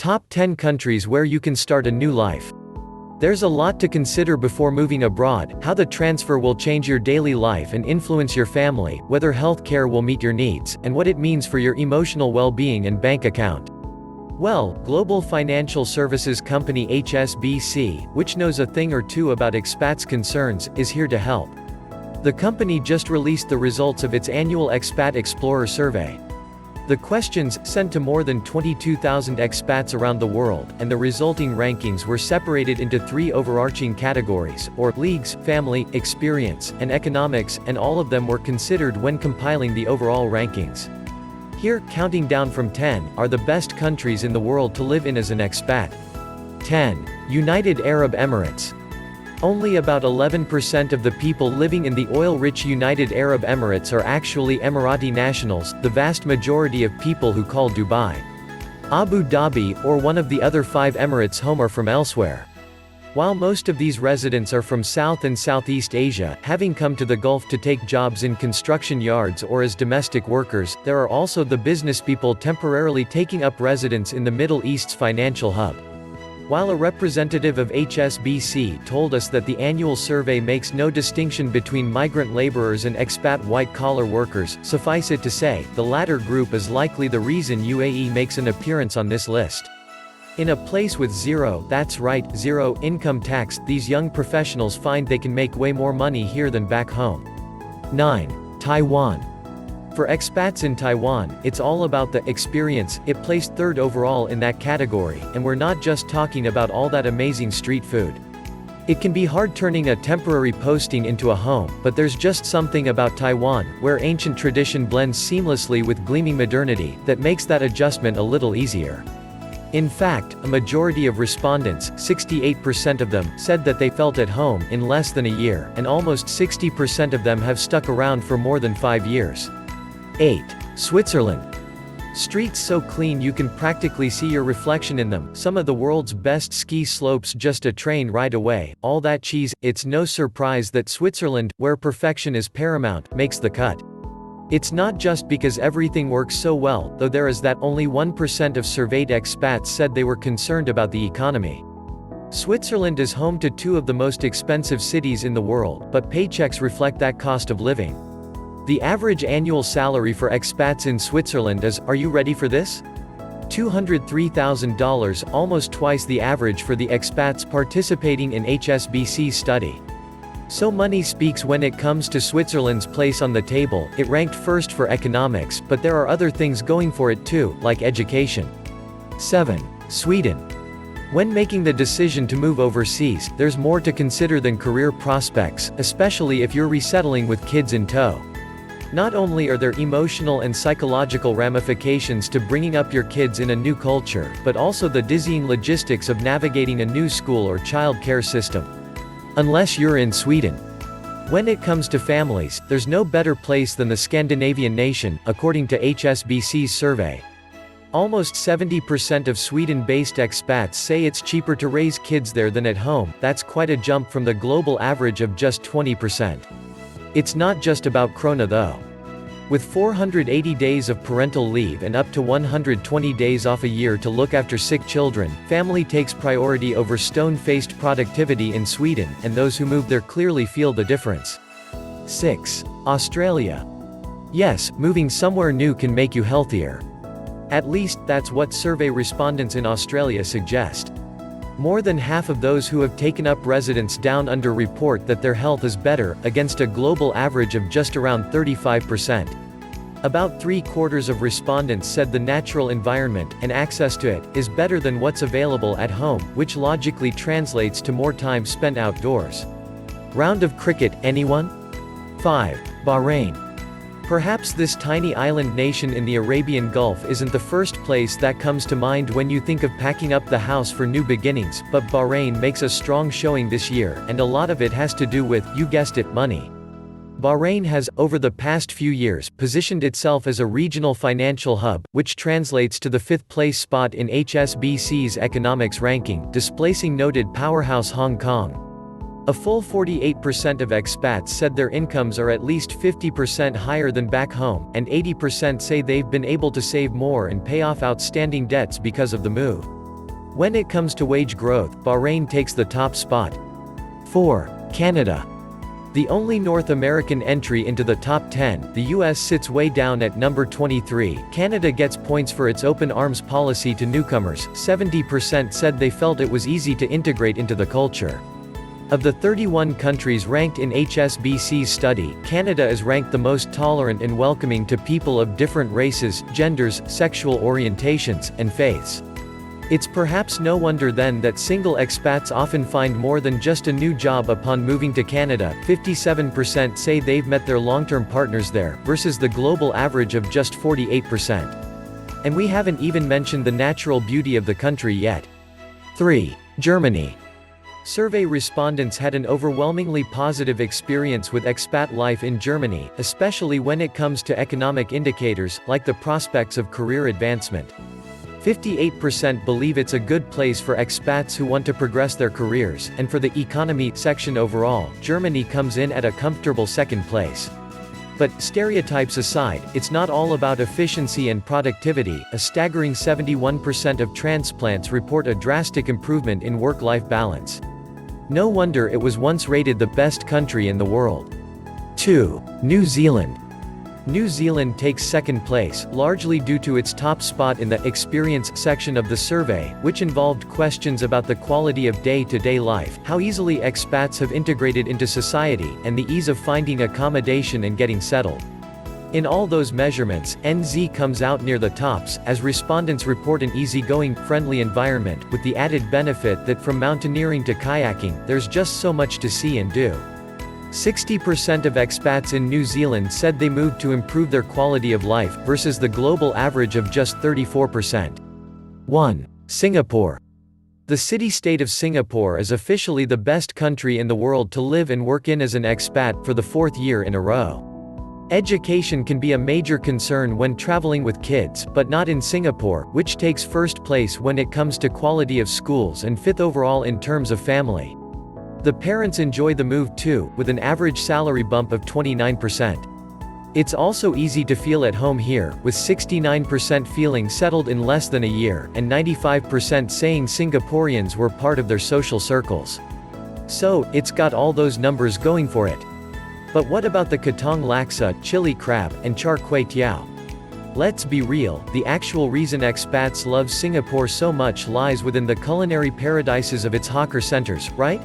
Top 10 countries where you can start a new life. There's a lot to consider before moving abroad: how the transfer will change your daily life and influence your family, whether health care will meet your needs, and what it means for your emotional well-being and bank account. Well, global financial services company HSBC, which knows a thing or two about expats' concerns, is here to help. The company just released the results of its annual Expat Explorer survey. The questions, sent to more than 22,000 expats around the world, and the resulting rankings were separated into 3 overarching categories, or leagues: family, experience, and economics, and all of them were considered when compiling the overall rankings. Here, counting down from 10, are the best countries in the world to live in as an expat. 10. United Arab Emirates. Only about 11% of the people living in the oil-rich United Arab Emirates are actually Emirati nationals, the vast majority of people who call Dubai Abu Dhabi or one of the other 5 Emirates home are from elsewhere. While most of these residents are from South and Southeast Asia, having come to the Gulf to take jobs in construction yards or as domestic workers, there are also the businesspeople temporarily taking up residence in the Middle East's financial hub. While a representative of HSBC told us that the annual survey makes no distinction between migrant laborers and expat white-collar workers, suffice it to say, the latter group is likely the reason UAE makes an appearance on this list. In a place with that's right, zero income tax, these young professionals find they can make way more money here than back home. 9. Taiwan. For expats in Taiwan, it's all about the experience. It placed 3rd overall in that category, and we're not just talking about all that amazing street food. It can be hard turning a temporary posting into a home, but there's just something about Taiwan, where ancient tradition blends seamlessly with gleaming modernity, that makes that adjustment a little easier. In fact, a majority of respondents, 68% of them, said that they felt at home in less than a year, and almost 60% of them have stuck around for more than 5 years. 8. Switzerland. Streets so clean you can practically see your reflection in them, some of the world's best ski slopes just a train ride away, all that cheese. It's no surprise that Switzerland, where perfection is paramount, makes the cut. It's not just because everything works so well, though there is that only 1% of surveyed expats said they were concerned about the economy. Switzerland is home to 2 of the most expensive cities in the world, but paychecks reflect that cost of living. The average annual salary for expats in Switzerland is, are you ready for this? $203,000, almost twice the average for the expats participating in HSBC's study. So money speaks when it comes to Switzerland's place on the table. It ranked 1st for economics, but there are other things going for it too, like education. 7. Sweden. When making the decision to move overseas, there's more to consider than career prospects, especially if you're resettling with kids in tow. Not only are there emotional and psychological ramifications to bringing up your kids in a new culture, but also the dizzying logistics of navigating a new school or child care system. Unless you're in Sweden. When it comes to families, there's no better place than the Scandinavian nation, according to HSBC's survey. Almost 70% of Sweden-based expats say it's cheaper to raise kids there than at home. That's quite a jump from the global average of just 20%. It's not just about Krona though. With 480 days of parental leave and up to 120 days off a year to look after sick children, family takes priority over stone-faced productivity in Sweden, and those who move there clearly feel the difference. 6. Australia. Yes, moving somewhere new can make you healthier. At least, that's what survey respondents in Australia suggest. More than half of those who have taken up residence down under report that their health is better, against a global average of just around 35%. About 3/4 of respondents said the natural environment, and access to it, is better than what's available at home, which logically translates to more time spent outdoors. Round of cricket, anyone? 5. Bahrain. Perhaps this tiny island nation in the Arabian Gulf isn't the first place that comes to mind when you think of packing up the house for new beginnings, but Bahrain makes a strong showing this year, and a lot of it has to do with, you guessed it, money. Bahrain has, over the past few years, positioned itself as a regional financial hub, which translates to the 5th place spot in HSBC's economics ranking, displacing noted powerhouse Hong Kong. A full 48% of expats said their incomes are at least 50% higher than back home, and 80% say they've been able to save more and pay off outstanding debts because of the move. When it comes to wage growth, Bahrain takes the top spot. 4. Canada. The only North American entry into the top 10, the US sits way down at number 23. Canada gets points for its open arms policy to newcomers. 70% said they felt it was easy to integrate into the culture. Of the 31 countries ranked in HSBC's study, Canada is ranked the most tolerant and welcoming to people of different races, genders, sexual orientations, and faiths. It's perhaps no wonder then that single expats often find more than just a new job upon moving to Canada. 57% say they've met their long-term partners there, versus the global average of just 48%. And we haven't even mentioned the natural beauty of the country yet. 3. Germany. Survey respondents had an overwhelmingly positive experience with expat life in Germany, especially when it comes to economic indicators, like the prospects of career advancement. 58% believe it's a good place for expats who want to progress their careers, and for the economy section overall, Germany comes in at a comfortable second place. But, stereotypes aside, it's not all about efficiency and productivity. A staggering 71% of transplants report a drastic improvement in work-life balance. No wonder it was once rated the best country in the world. 2. New Zealand. New Zealand takes second place, largely due to its top spot in the experience section of the survey, which involved questions about the quality of day-to-day life, how easily expats have integrated into society, and the ease of finding accommodation and getting settled. In all those measurements, NZ comes out near the tops, as respondents report an easygoing, friendly environment, with the added benefit that from mountaineering to kayaking, there's just so much to see and do. 60% of expats in New Zealand said they moved to improve their quality of life, versus the global average of just 34%. 1. Singapore. The city-state of Singapore is officially the best country in the world to live and work in as an expat for the 4th year in a row. Education can be a major concern when traveling with kids, but not in Singapore, which takes first place when it comes to quality of schools and 5th overall in terms of family. The parents enjoy the move too, with an average salary bump of 29%. It's also easy to feel at home here, with 69% feeling settled in less than a year, and 95% saying Singaporeans were part of their social circles. So, it's got all those numbers going for it. But what about the katong laksa, chili crab, and char kway teow? Let's be real, the actual reason expats love Singapore so much lies within the culinary paradises of its hawker centers, right?